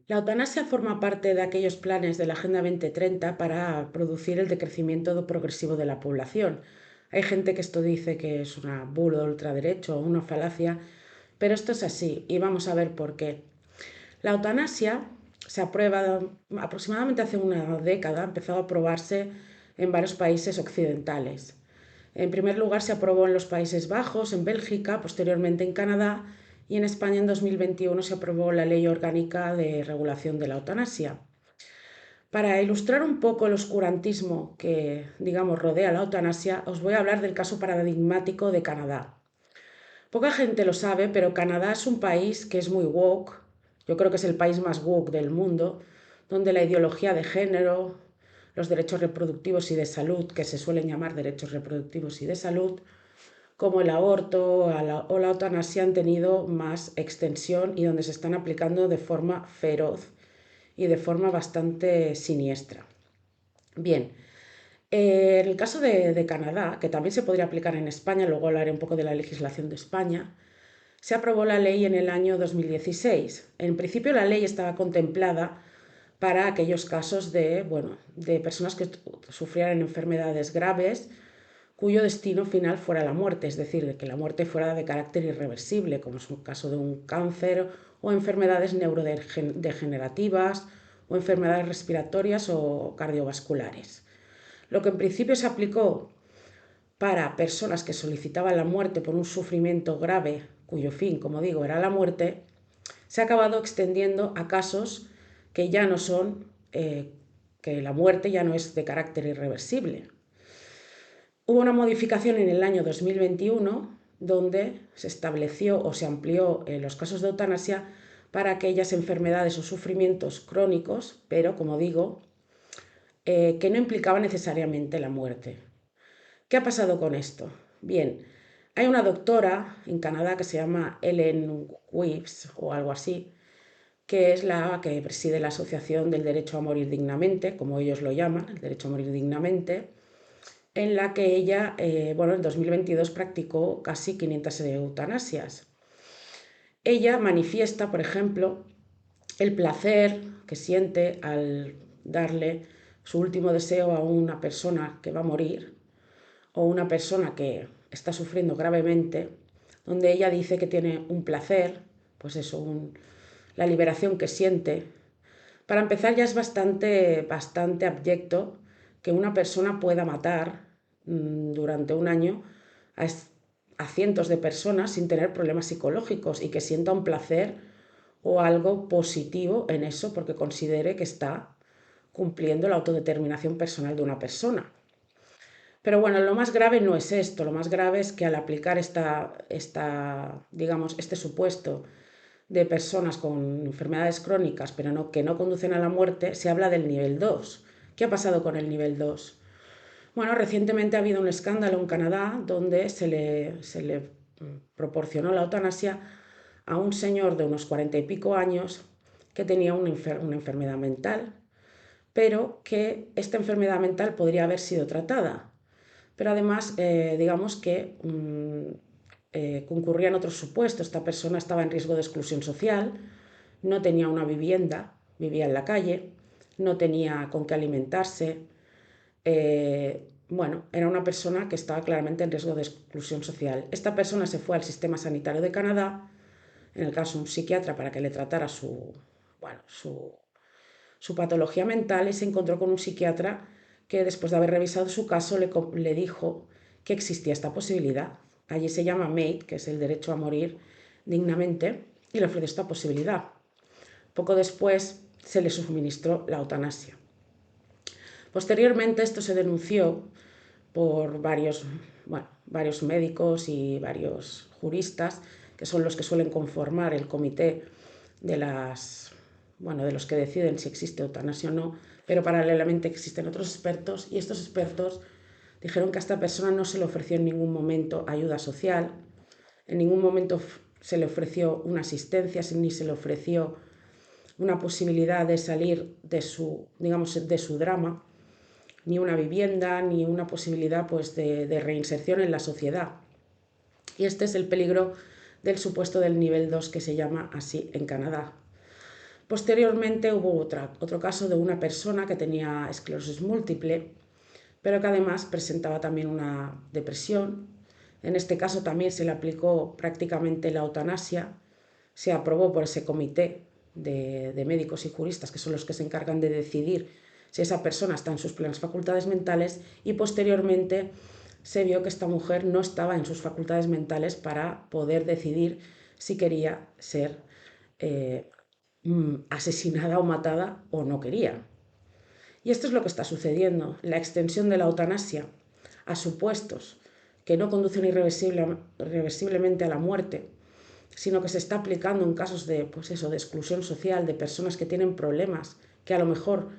La eutanasia forma parte de aquellos planes de la Agenda 2030 para producir el decrecimiento progresivo de la población. Hay gente que esto dice que es una bulo de ultraderecho o una falacia, pero esto es así y vamos a ver por qué. La eutanasia se aprueba aproximadamente hace una década, ha empezado a aprobarse en varios países occidentales. En primer lugar se aprobó en los Países Bajos, en Bélgica, posteriormente en Canadá y en España en 2021 se aprobó la Ley Orgánica de Regulación de la Eutanasia. Para ilustrar un poco el oscurantismo que, digamos, rodea la eutanasia, os voy a hablar del caso paradigmático de Canadá. Poca gente lo sabe, pero Canadá es un país que es muy woke. Yo creo que es el país más woke del mundo, donde la ideología de género, los derechos reproductivos y de salud, que se suelen llamar derechos reproductivos y de salud, como el aborto o la eutanasia han tenido más extensión y donde se están aplicando de forma feroz y de forma bastante siniestra. Bien, en el caso de Canadá, que también se podría aplicar en España, luego hablaré un poco de la legislación de España, se aprobó la ley en el año 2016. En principio la ley estaba contemplada para aquellos casos de, bueno, de personas que sufrieran enfermedades graves cuyo destino final fuera la muerte, es decir, de que la muerte fuera de carácter irreversible, como es un caso de un cáncer o enfermedades neurodegenerativas o enfermedades respiratorias o cardiovasculares. Lo que en principio se aplicó para personas que solicitaban la muerte por un sufrimiento grave, cuyo fin, como digo, era la muerte, se ha acabado extendiendo a casos que ya no son, que la muerte ya no es de carácter irreversible. Hubo una modificación en el año 2021 donde se estableció o se amplió los casos de eutanasia para aquellas enfermedades o sufrimientos crónicos, pero como digo, que no implicaban necesariamente la muerte. ¿Qué ha pasado con esto? Bien, hay una doctora en Canadá que se llama Ellen Weaves o algo así, que es la que preside la Asociación del Derecho a Morir Dignamente, como ellos lo llaman, el derecho a morir dignamente, en la que ella, bueno, en 2022 practicó casi 500 eutanasias. Ella manifiesta, por ejemplo, el placer que siente al darle su último deseo a una persona que va a morir o una persona que está sufriendo gravemente, donde ella dice que tiene un placer, pues eso, la liberación que siente. Para empezar ya es bastante abyecto que una persona pueda matar durante un año a, a cientos de personas sin tener problemas psicológicos y que sienta un placer o algo positivo en eso porque considere que está cumpliendo la autodeterminación personal de una persona. Pero bueno, lo más grave no es esto, lo más grave es que al aplicar digamos, este supuesto de personas con enfermedades crónicas pero que no conducen a la muerte, se habla del nivel 2. ¿Qué ha pasado con el nivel 2? Bueno, recientemente ha habido un escándalo en Canadá donde se le proporcionó la eutanasia a un señor de unos 40 y pico años que tenía una enfermedad mental, pero que esta enfermedad mental podría haber sido tratada. Pero además, digamos que concurrían otros supuestos. Esta persona estaba en riesgo de exclusión social, no tenía una vivienda, vivía en la calle, no tenía con qué alimentarse. Bueno, era una persona que estaba claramente en riesgo de exclusión social. Esta persona se fue al sistema sanitario de Canadá, en el caso un psiquiatra, para que le tratara bueno, su patología mental y se encontró con un psiquiatra que después de haber revisado su caso le dijo que existía esta posibilidad. Allí se llama MAID, que es el derecho a morir dignamente, y le ofreció esta posibilidad. Poco después se le suministró la eutanasia. Posteriormente esto se denunció por varios médicos y varios juristas, que son los que suelen conformar el comité de de los que deciden si existe eutanasia o no, pero paralelamente existen otros expertos y estos expertos dijeron que a esta persona no se le ofreció en ningún momento ayuda social, en ningún momento se le ofreció una asistencia, ni se le ofreció una posibilidad de salir digamos, de su drama, ni una vivienda, ni una posibilidad pues, de reinserción en la sociedad. Y este es el peligro del supuesto del nivel 2 que se llama así en Canadá. Posteriormente hubo otro caso de una persona que tenía esclerosis múltiple, pero que además presentaba también una depresión. En este caso también se le aplicó prácticamente la eutanasia, se aprobó por ese comité de médicos y juristas, que son los que se encargan de decidir si esa persona está en sus plenas facultades mentales, y posteriormente se vio que esta mujer no estaba en sus facultades mentales para poder decidir si quería ser asesinada o matada o no quería. Y esto es lo que está sucediendo. La extensión de la eutanasia a supuestos que no conducen irreversiblemente a la muerte, sino que se está aplicando en casos de, pues eso, de exclusión social, de personas que tienen problemas, que a lo mejor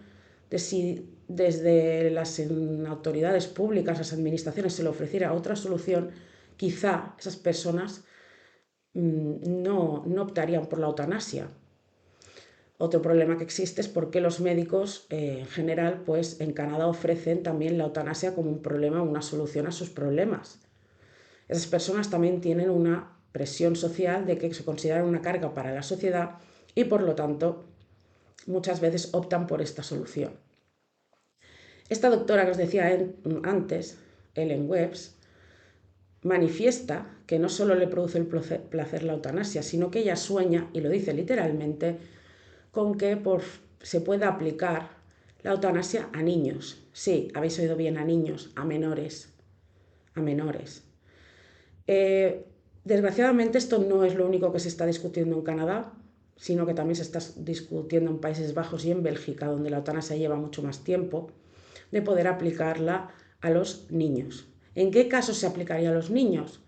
desde las autoridades públicas, las administraciones, se le ofreciera otra solución, quizá esas personas no optarían por la eutanasia. Otro problema que existe es por qué los médicos en general, pues en Canadá ofrecen también la eutanasia como un problema, una solución a sus problemas. Esas personas también tienen una presión social de que se consideran una carga para la sociedad y por lo tanto muchas veces optan por esta solución. Esta doctora que os decía antes, Ellen Webbs, manifiesta que no solo le produce el placer la eutanasia, sino que ella sueña, y lo dice literalmente, con que se pueda aplicar la eutanasia a niños. Sí, habéis oído bien, a niños, a menores. A menores. Desgraciadamente esto no es lo único que se está discutiendo en Canadá, sino que también se está discutiendo en Países Bajos y en Bélgica, donde la eutanasia lleva mucho más tiempo, de poder aplicarla a los niños. ¿En qué casos se aplicaría a los niños?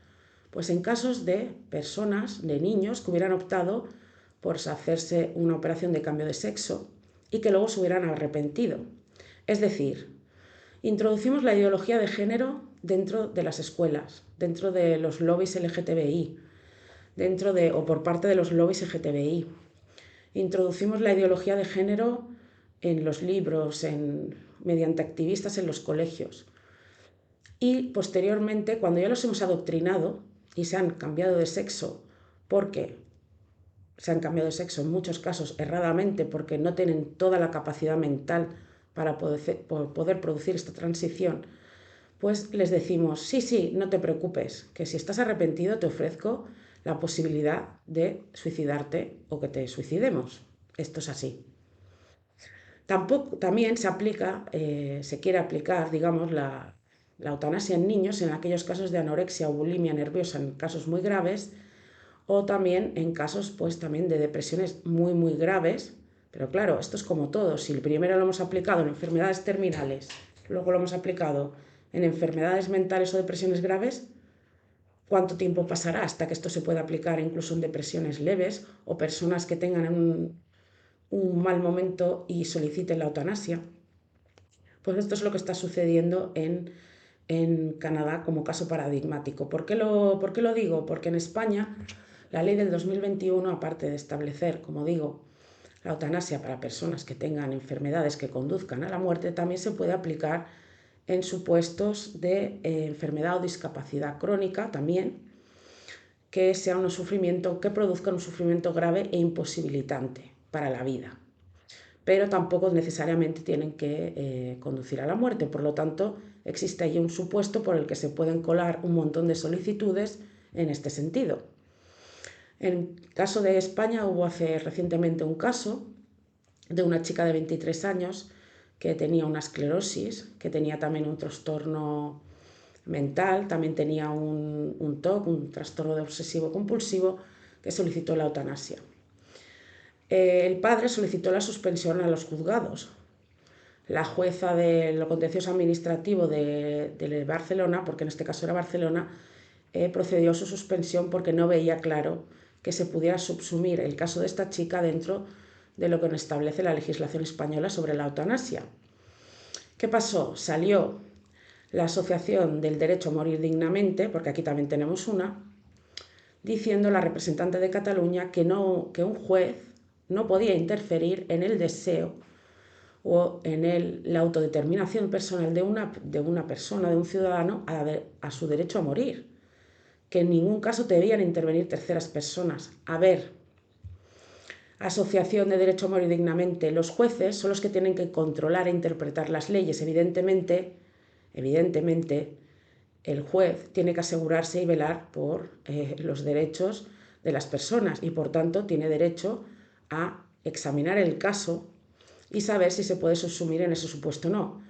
Pues en casos de personas, de niños, que hubieran optado por hacerse una operación de cambio de sexo y que luego se hubieran arrepentido. Es decir, introducimos la ideología de género dentro de las escuelas, dentro de los lobbies LGTBI, o por parte de los lobbies LGTBI. Introducimos la ideología de género en los libros, mediante activistas en los colegios. Y posteriormente, cuando ya los hemos adoctrinado y se han cambiado de sexo, porque se han cambiado de sexo en muchos casos erradamente, porque no tienen toda la capacidad mental para poder producir esta transición, pues les decimos, sí, no te preocupes, que si estás arrepentido te ofrezco la posibilidad de suicidarte o que te suicidemos. Esto es así. También se quiere aplicar, digamos, la eutanasia en niños en aquellos casos de anorexia o bulimia nerviosa, en casos muy graves, o también en casos pues también de depresiones muy graves. Pero claro, esto es como todo, si el primero lo hemos aplicado en enfermedades terminales, luego lo hemos aplicado en enfermedades mentales o depresiones graves, ¿cuánto tiempo pasará hasta que esto se pueda aplicar incluso en depresiones leves o personas que tengan un mal momento y soliciten la eutanasia? Pues esto es lo que está sucediendo en Canadá como caso paradigmático. ¿Por qué lo digo? Porque en España la ley del 2021, aparte de establecer, como digo, la eutanasia para personas que tengan enfermedades que conduzcan a la muerte, también se puede aplicar en supuestos de enfermedad o discapacidad crónica también, que produzcan un sufrimiento grave e imposibilitante para la vida. Pero tampoco necesariamente tienen que conducir a la muerte. Por lo tanto, existe allí un supuesto por el que se pueden colar un montón de solicitudes en este sentido. En el caso de España hubo recientemente un caso de una chica de 23 años que tenía una esclerosis, que tenía también un trastorno mental, también tenía un TOC, un trastorno de obsesivo compulsivo, que solicitó la eutanasia. El padre solicitó la suspensión a los juzgados. La jueza de lo contencioso administrativo de Barcelona, porque en este caso era Barcelona, procedió a su suspensión porque no veía claro que se pudiera subsumir el caso de esta chica dentro de lo que establece la legislación española sobre la eutanasia. ¿Qué pasó? Salió la Asociación del Derecho a Morir Dignamente, porque aquí también tenemos una, diciendo la representante de Cataluña que un juez no podía interferir en el deseo o en la autodeterminación personal de una persona, de un ciudadano, a su derecho a morir, que en ningún caso debían intervenir terceras personas. A ver, asociación de derecho a morir dignamente, los jueces son los que tienen que controlar e interpretar las leyes. Evidentemente, el juez tiene que asegurarse y velar por los derechos de las personas y, por tanto, tiene derecho a examinar el caso y saber si se puede subsumir en ese supuesto o no.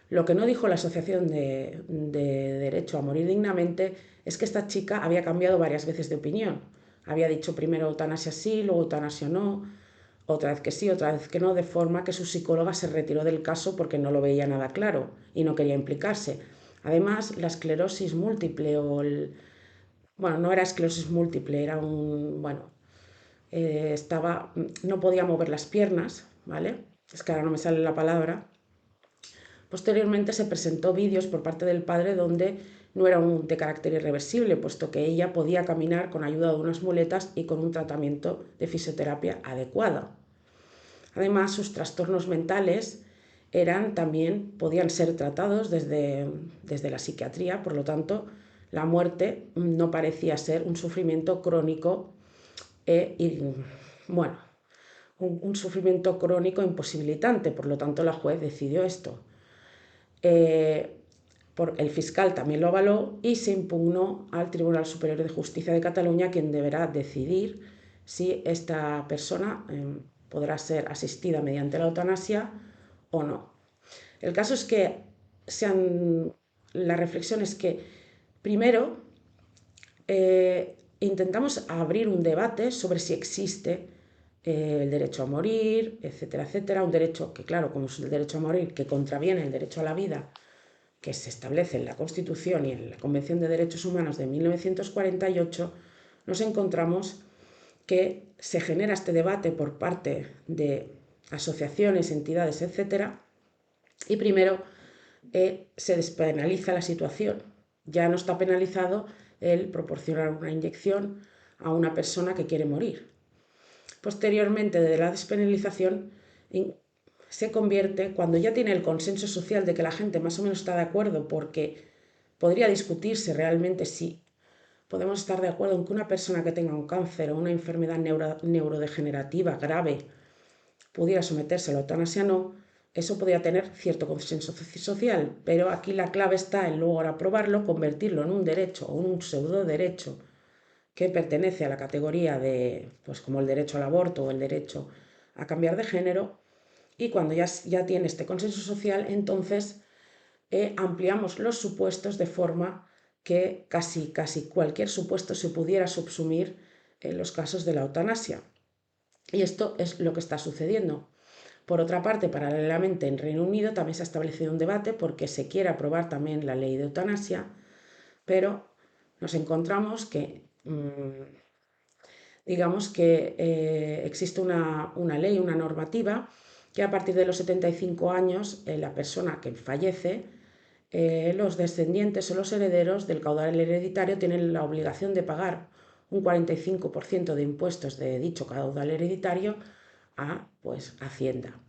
Lo que no dijo la Asociación de Derecho a Morir Dignamente es que esta chica había cambiado varias veces de opinión. Había dicho primero eutanasia sí, luego eutanasia no, otra vez que sí, otra vez que no, de forma que su psicóloga se retiró del caso porque no lo veía nada claro y no quería implicarse. Además, la esclerosis múltiple bueno, no era esclerosis múltiple, era no podía mover las piernas, ¿vale? Es que ahora no me sale la palabra. Posteriormente se presentó vídeos por parte del padre donde no era de carácter irreversible, puesto que ella podía caminar con ayuda de unas muletas y con un tratamiento de fisioterapia adecuado. Además, sus trastornos mentales también podían ser tratados desde la psiquiatría, por lo tanto, la muerte no parecía ser un sufrimiento crónico un sufrimiento crónico imposibilitante, por lo tanto la juez decidió esto. El fiscal también lo avaló y se impugnó al Tribunal Superior de Justicia de Cataluña, quien deberá decidir si esta persona podrá ser asistida mediante la eutanasia o no. El caso es que la reflexión es que primero intentamos abrir un debate sobre si existe el derecho a morir, etcétera, etcétera, un derecho que, claro, como es el derecho a morir, que contraviene el derecho a la vida que se establece en la Constitución y en la Convención de Derechos Humanos de 1948, nos encontramos que se genera este debate por parte de asociaciones, entidades, etcétera, y primero se despenaliza la situación. Ya no está penalizado el proporcionar una inyección a una persona que quiere morir. Posteriormente, de la despenalización, se convierte, cuando ya tiene el consenso social de que la gente más o menos está de acuerdo, porque podría discutirse realmente si podemos estar de acuerdo en que una persona que tenga un cáncer o una enfermedad neurodegenerativa grave pudiera someterse a la eutanasia o no, eso podría tener cierto consenso social, pero aquí la clave está en luego aprobarlo, convertirlo en un derecho o un pseudo derecho que pertenece a la categoría de, pues como el derecho al aborto o el derecho a cambiar de género, y cuando ya tiene este consenso social, entonces ampliamos los supuestos de forma que casi cualquier supuesto se pudiera subsumir en los casos de la eutanasia. Y esto es lo que está sucediendo. Por otra parte, paralelamente en Reino Unido también se ha establecido un debate porque se quiere aprobar también la ley de eutanasia, pero nos encontramos que digamos que existe una ley, una normativa, que a partir de los 75 años la persona que fallece, los descendientes o los herederos del caudal hereditario tienen la obligación de pagar un 45% de impuestos de dicho caudal hereditario a Hacienda.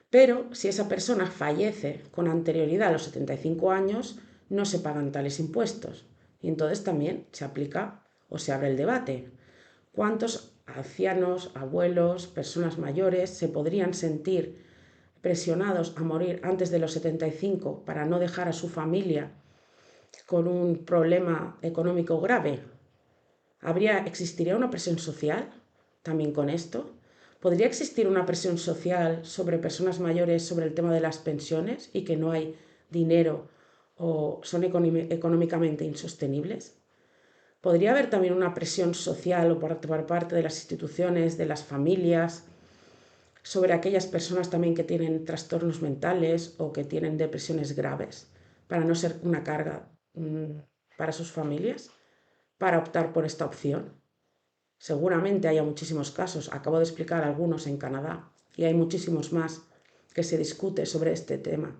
Pero si esa persona fallece con anterioridad a los 75 años, no se pagan tales impuestos. Y entonces también se aplica o se abre el debate. ¿Cuántos ancianos, abuelos, personas mayores se podrían sentir presionados a morir antes de los 75 para no dejar a su familia con un problema económico grave? ¿Existiría una presión social también con esto? ¿Podría existir una presión social sobre personas mayores sobre el tema de las pensiones y que no hay dinero o son económicamente insostenibles? ¿Podría haber también una presión social por parte de las instituciones, de las familias, sobre aquellas personas también que tienen trastornos mentales o que tienen depresiones graves, para no ser una carga para sus familias, para optar por esta opción? Seguramente haya muchísimos casos, acabo de explicar algunos en Canadá, y hay muchísimos más que se discute sobre este tema.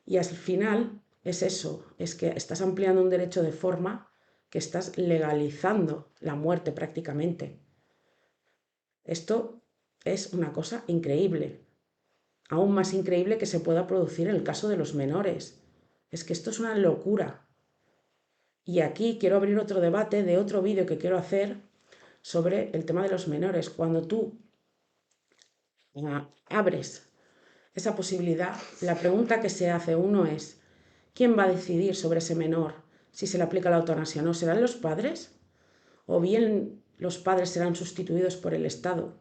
Y al final es eso, es que estás ampliando un derecho de forma que estás legalizando la muerte prácticamente. Esto es una cosa increíble, aún más increíble que se pueda producir en el caso de los menores. Es que esto es una locura. Y aquí quiero abrir otro debate de otro vídeo que quiero hacer, sobre el tema de los menores. Cuando tú abres esa posibilidad, la pregunta que se hace uno es, ¿quién va a decidir sobre ese menor si se le aplica la eutanasia o no? ¿Serán los padres? ¿O bien los padres serán sustituidos por el Estado?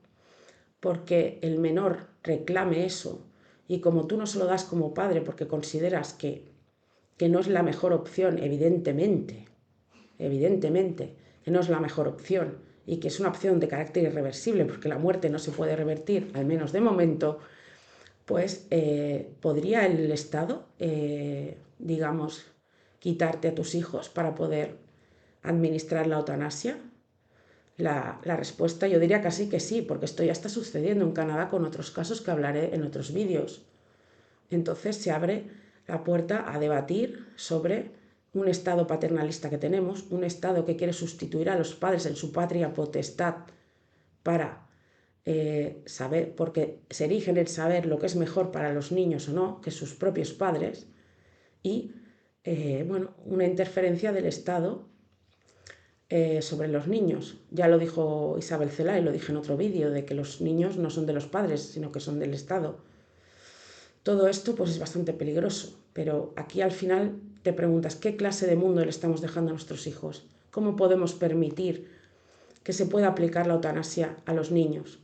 Porque el menor reclame eso y como tú no se lo das como padre porque consideras que no es la mejor opción, evidentemente, que no es la mejor opción y que es una opción de carácter irreversible porque la muerte no se puede revertir, al menos de momento, pues podría el Estado, digamos, quitarte a tus hijos para poder administrar la eutanasia. La respuesta yo diría casi que sí, porque esto ya está sucediendo en Canadá con otros casos que hablaré en otros vídeos. Entonces se abre la puerta a debatir sobre un Estado paternalista que tenemos, un Estado que quiere sustituir a los padres en su patria potestad para saber, porque se erigen en saber lo que es mejor para los niños o no, que sus propios padres, y bueno, una interferencia del Estado sobre los niños. Ya lo dijo Isabel Celaá y lo dije en otro vídeo, de que los niños no son de los padres, sino que son del Estado. Todo esto pues es bastante peligroso, pero aquí al final te preguntas qué clase de mundo le estamos dejando a nuestros hijos, cómo podemos permitir que se pueda aplicar la eutanasia a los niños.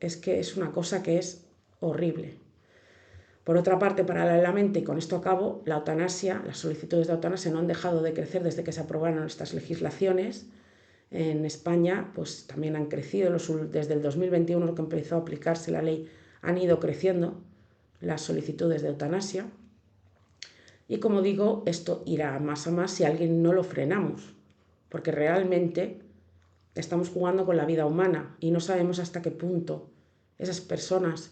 Es que es una cosa que es horrible. Por otra parte, paralelamente, y con esto acabo, la eutanasia, las solicitudes de eutanasia no han dejado de crecer desde que se aprobaron estas legislaciones. En España pues también han crecido, desde el 2021 que empezó a aplicarse la ley, han ido creciendo las solicitudes de eutanasia. Y como digo, esto irá más a más si alguien no lo frenamos, porque realmente estamos jugando con la vida humana y no sabemos hasta qué punto esas personas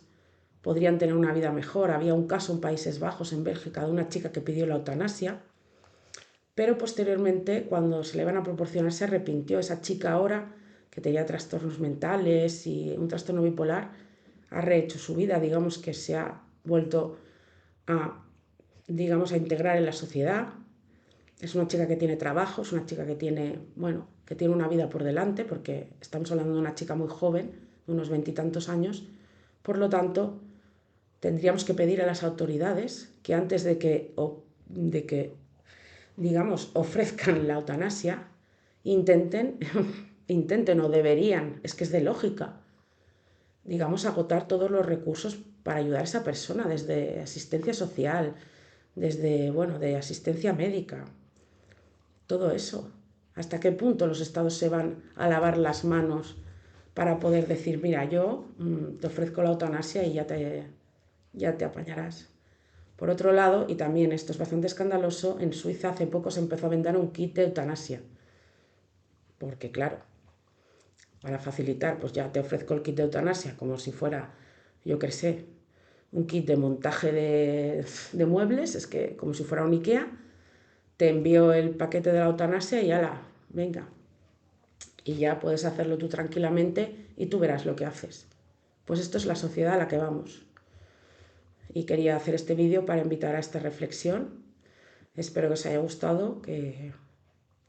podrían tener una vida mejor. Había un caso en Países Bajos, en Bélgica, de una chica que pidió la eutanasia, pero posteriormente, cuando se le iban a proporcionar, se arrepintió. Esa chica ahora, que tenía trastornos mentales y un trastorno bipolar, ha rehecho su vida, digamos que se ha vuelto a, digamos, a integrar en la sociedad. Es una chica que tiene trabajo, es una chica que tiene, bueno, que tiene una vida por delante, porque estamos hablando de una chica muy joven, de unos 20 y tantos años. Por lo tanto, tendríamos que pedir a las autoridades que antes de que digamos, ofrezcan la eutanasia, intenten o deberían, es que es de lógica, digamos, agotar todos los recursos para ayudar a esa persona, desde asistencia social, desde, bueno, de asistencia médica, todo eso. ¿Hasta qué punto los estados se van a lavar las manos para poder decir, mira, yo te ofrezco la eutanasia y ya te apañarás? Por otro lado, y también esto es bastante escandaloso, en Suiza hace poco se empezó a vender un kit de eutanasia. Porque claro, para facilitar, pues ya te ofrezco el kit de eutanasia como si fuera, yo qué sé, un kit de montaje de muebles, es que como si fuera un IKEA, te envío el paquete de la eutanasia y ala, venga. Y ya puedes hacerlo tú tranquilamente y tú verás lo que haces. Pues esto es la sociedad a la que vamos. Y quería hacer este vídeo para invitar a esta reflexión. Espero que os haya gustado, que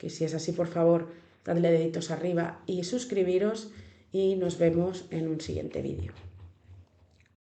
si es así, por favor, dadle deditos arriba y suscribiros y nos vemos en un siguiente vídeo.